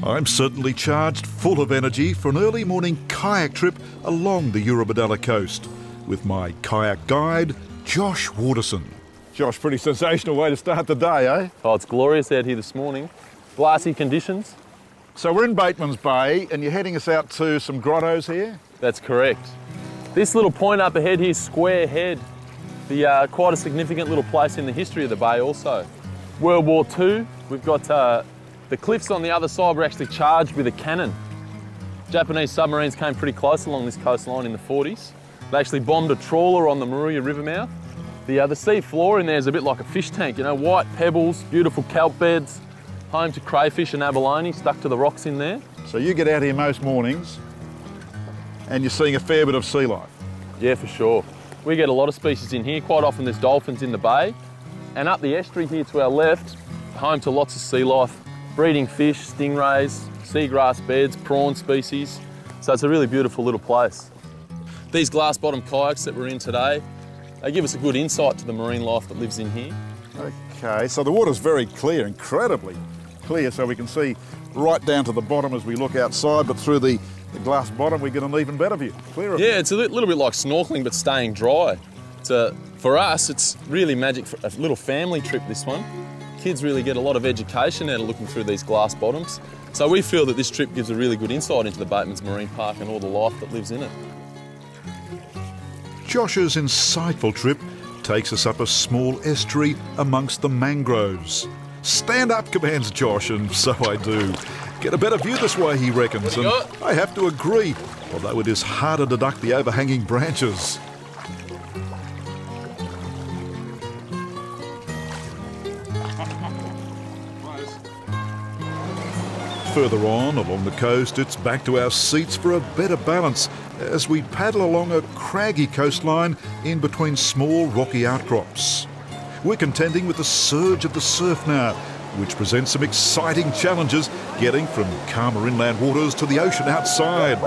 I'm certainly charged full of energy for an early morning kayak trip along the Eurobodalla coast with my kayak guide, Josh Waterson. Josh, pretty sensational way to start the day, eh? Oh, it's glorious out here this morning. Glassy conditions. So we're in Batemans Bay and you're heading us out to some grottos here? That's correct. This little point up ahead here, Square Head, quite a significant little place in the history of the bay also. World War II, we've got the cliffs on the other side were actually charged with a cannon. Japanese submarines came pretty close along this coastline in the 40s. They actually bombed a trawler on the Maruya River mouth. The sea floor in there is a bit like a fish tank, you know, white pebbles, beautiful kelp beds, home to crayfish and abalone stuck to the rocks in there. So you get out here most mornings and you're seeing a fair bit of sea life? Yeah, for sure. We get a lot of species in here. Quite often there's dolphins in the bay. And up the estuary here to our left, home to lots of sea life, breeding fish, stingrays, seagrass beds, prawn species. So it's a really beautiful little place. These glass-bottom kayaks that we're in today, they give us a good insight to the marine life that lives in here. Okay, so the water's very clear, incredibly clear, so we can see right down to the bottom as we look outside, but through the glass bottom we get an even better view. Clearer. Yeah, it's a little bit like snorkeling but staying dry. For us, it's really magic for a little family trip, this one. Kids really get a lot of education out of looking through these glass bottoms. So we feel that this trip gives a really good insight into the Batemans Marine Park and all the life that lives in it. Josh's insightful trip takes us up a small estuary amongst the mangroves. Stand up, commands Josh, and so I do. Get a better view this way, he reckons, and I have to agree, although it is harder to duck the overhanging branches. Further on along the coast, it's back to our seats for a better balance as we paddle along a craggy coastline in between small rocky outcrops. We're contending with the surge of the surf now, which presents some exciting challenges getting from calmer inland waters to the ocean outside.